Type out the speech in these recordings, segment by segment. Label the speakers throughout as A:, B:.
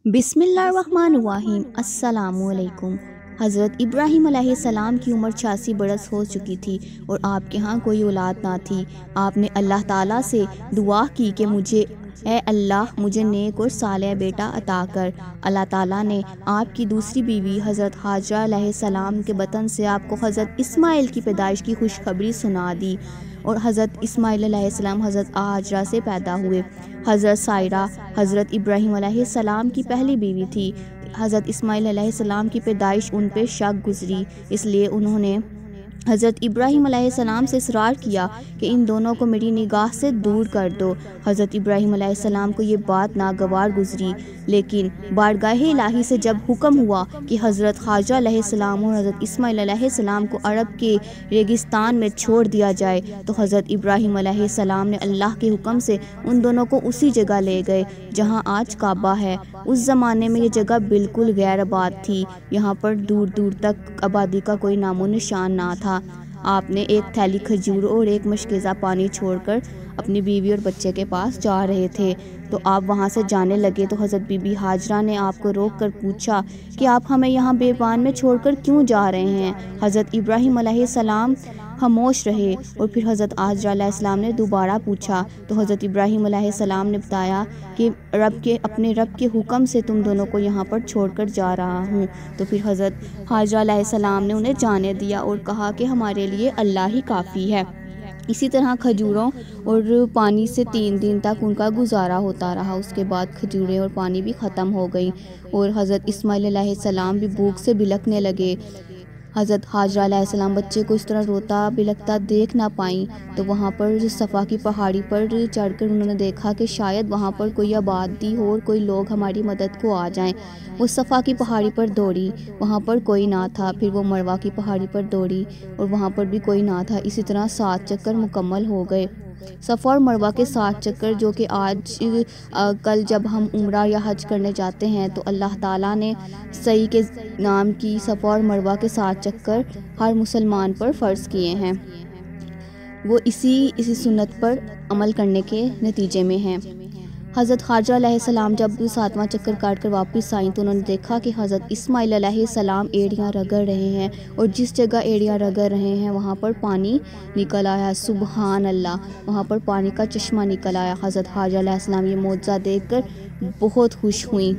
A: बिस्मिल्लाहिर्रहमानिर्रहीम। अस्सलामुअलैकुम। हज़रत इब्राहीम अलैहिस्सलाम की उम्र 86 बरस हो चुकी थी और आपके यहाँ कोई औलाद ना थी। आपने अल्लाह ताला से दुआ की कि ए अल्लाह मुझे नेक और सालेह बेटा अता कर। अल्लाह ताला ने आपकी दूसरी बीवी हज़रत हाजरा अलैहिस्सलाम के बतन से आपको हज़रत इस्माइल की पैदाइश की खुशखबरी सुना दी और हज़रत इस्माइल अलैहिस्सलाम हज़रत हाजरा से पैदा हुए। हज़रत सायरा हज़रत इब्राहीम अलैहिस्सलाम की पहली बीवी थी। हज़रत इस्माइल अलैहिस्सलाम की पैदाइश उन पे शक गुजरी, इसलिए उन्होंने हज़रत इब्राहीम अलैहिस्सलाम से इसरार किया कि इन दोनों को मेरी निगाह से दूर कर दो। हज़रत इब्राहीम अलैहिस्सलाम को ये बात नागवार गुजरी, लेकिन बारगाह इलाही से जब हुक्म हुआ कि हज़रत हाजरा अलैहिस्सलाम और हज़रत इस्माइल अलैहिस्सलाम को अरब के रेगिस्तान में छोड़ दिया जाए, तो हज़रत इब्राहीम अलैहिस्सलाम ने अल्लाह के हुक्म से उन दोनों को उसी जगह ले गए जहाँ आज काबा है। उस ज़माने में ये जगह बिल्कुल गैर आबाद थी, यहाँ पर दूर दूर तक आबादी का कोई नामो निशान ना था। आपने एक थैली खजूर और एक मशकीज़ा पानी छोड़कर अपनी बीवी और बच्चे के पास जा रहे थे, तो आप वहाँ से जाने लगे तो हज़रत बीबी हाजरा ने आपको रोक कर पूछा कि आप हमें यहाँ बेबान में छोड़कर क्यों जा रहे हैं। हज़रत इब्राहीम अलैहिस्सलाम खामोश रहे और फिर हज़रत हाजरा अलैहिस्सलाम ने दोबारा पूछा, तो हज़रत इब्राहीम अलैहिस्सलाम ने बताया कि अपने रब के हुक्म से तुम दोनों को यहाँ पर छोड़कर जा रहा हूँ। तो फिर हज़रत हाजरा अलैहिस्सलाम ने उन्हें जाने दिया और कहा कि हमारे लिए अल्लाह ही काफ़ी है। इसी तरह खजूरों और पानी से 3 दिन तक उनका गुजारा होता रहा। उसके बाद खजूरें और पानी भी ख़त्म हो गई और हज़रत इस्माइल अलैहिस्सलाम भी भूख से बिलखने लगे। हज़रत हाजरा अलैहिस्सलाम बच्चे को इस तरह रोता बिलखता देख ना पाई, तो वहाँ पर सफ़ा की पहाड़ी पर चढ़कर उन्होंने देखा कि शायद वहाँ पर कोई आबादी हो और कोई लोग हमारी मदद को आ जाएं। वो सफ़ा की पहाड़ी पर दौड़ी, वहाँ पर कोई ना था। फिर वो मरवा की पहाड़ी पर दौड़ी और वहाँ पर भी कोई ना था। इसी तरह 7 चक्कर मुकम्मल हो गए। सफ़ा और मरवा के 7 चक्कर, जो कि आज कल जब हम उम्रा या हज करने जाते हैं तो अल्लाह ताला ने सही के नाम की सफ़ा और मरवा के 7 चक्कर हर मुसलमान पर फ़र्ज़ किए हैं। वो इसी सुन्नत पर अमल करने के नतीजे में हैं। हज़रत हाजरा अलैहिस्सलाम जब 7वां चक्कर काट कर वापस आई तो उन्होंने देखा कि हज़रत इस्माइल अलैहिस्सलाम एड़ियाँ रगड़ रहे हैं और जिस जगह एड़ियाँ रगड़ रहे हैं वहाँ पर पानी निकल आया। सुबहान अल्लाह, वहाँ पर पानी का चश्मा निकल आया। हज़रत हाजरा अलैहिस्सलाम ये मौजज़ा देखकर बहुत खुश हुई।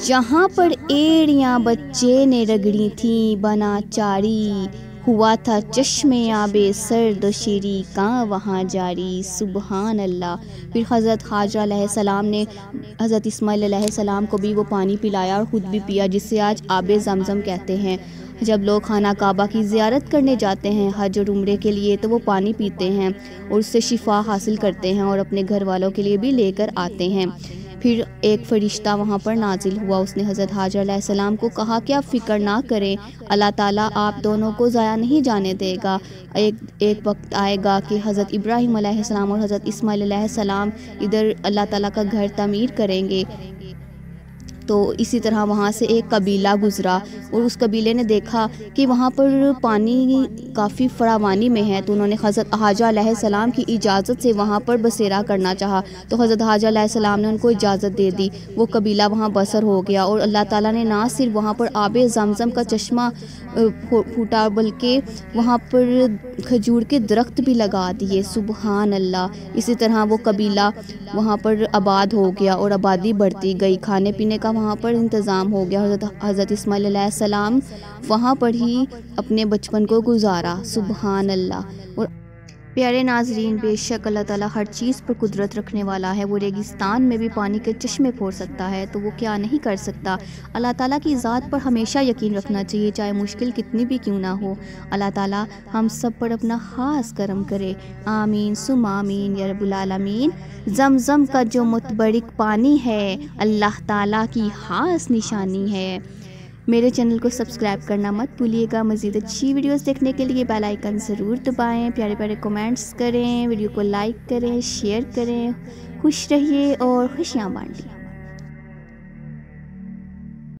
A: जहाँ पर एड़ियाँ बच्चे ने रगड़ी थी बना चारी, हुआ था चश्मे आबे सर्द शीरी का वहाँ जारी। सुबहान अल्लाह। फिर हज़रत हाजरा अलैहिस्सलाम ने हज़रत इस्माइल अलैहिस्सलाम को भी वो पानी पिलाया और ख़ुद भी पिया, जिसे आज आबे ज़मज़म कहते हैं। जब लोग खाना काबा की ज़ियारत करने जाते हैं हज और उम्रे के लिए, तो वो पानी पीते हैं और उससे शिफा हासिल करते हैं और अपने घर वालों के लिए भी लेकर आते हैं। फिर एक फ़रिश्ता वहाँ पर नाजिल हुआ, उसने हज़रत हाजरा अलैहिस्सलाम को कहा कि आप फ़िक्र ना करें, अल्लाह ताला आप दोनों को ज़ाया नहीं जाने देगा। एक वक्त आएगा कि हज़रत इब्राहीम अलैहिस्सलाम और हज़रत इस्माइल अलैहिस्सलाम इधर अल्लाह ताला का घर तमीर करेंगे। तो इसी तरह वहाँ से एक कबीला गुज़रा और उस कबीले ने देखा कि वहाँ पर पानी काफ़ी फरावानी में है, तो उन्होंने हज़रत हाजरा अलैहिस्सलाम की इजाज़त से वहाँ पर बसेरा करना चाहा। तो हज़रत हाजरा अलैहिस्सलाम ने उनको इजाज़त दे दी। वो कबीला वहाँ बसर हो गया और अल्लाह ताला ने ना सिर्फ वहाँ पर आबे ज़मज़म का चश्मा फूटा, बल्कि वहाँ पर खजूर के दरख्त भी लगा दिए। सुबहान अल्लाह। इसी तरह वो कबीला वहाँ पर आबाद हो गया और आबादी बढ़ती गई। खाने पीने का वहाँ पर इंतज़ाम हो गया। हज़रत इस्माइल अलैहिस्सलाम वहाँ पर ही अपने बचपन को गुजारा। सुबहान अल्लाह। और प्यारे नाज़रीन, बेशक अल्लाह ताला हर चीज़ पर कुदरत रखने वाला है। वो रेगिस्तान में भी पानी के चश्मे फोड़ सकता है, तो वो क्या नहीं कर सकता। अल्लाह ताला की ज़ात पर हमेशा यकीन रखना चाहिए, चाहे मुश्किल कितनी भी क्यों ना हो। अल्लाह ताला हम सब पर अपना ख़ास करम करे। आमीन सुम आमीन या रब्बुल आलमीन। ज़मज़म का जो मुतबरिक पानी है अल्लाह ताला की ख़ास निशानी है। मेरे चैनल को सब्सक्राइब करना मत भूलिएगा। मज़ीद अच्छी वीडियोस देखने के लिए बेल आइकन ज़रूर दबाएं। प्यारे प्यारे कमेंट्स करें, वीडियो को लाइक करें, शेयर करें। खुश रहिए और खुशियाँ बांटिए।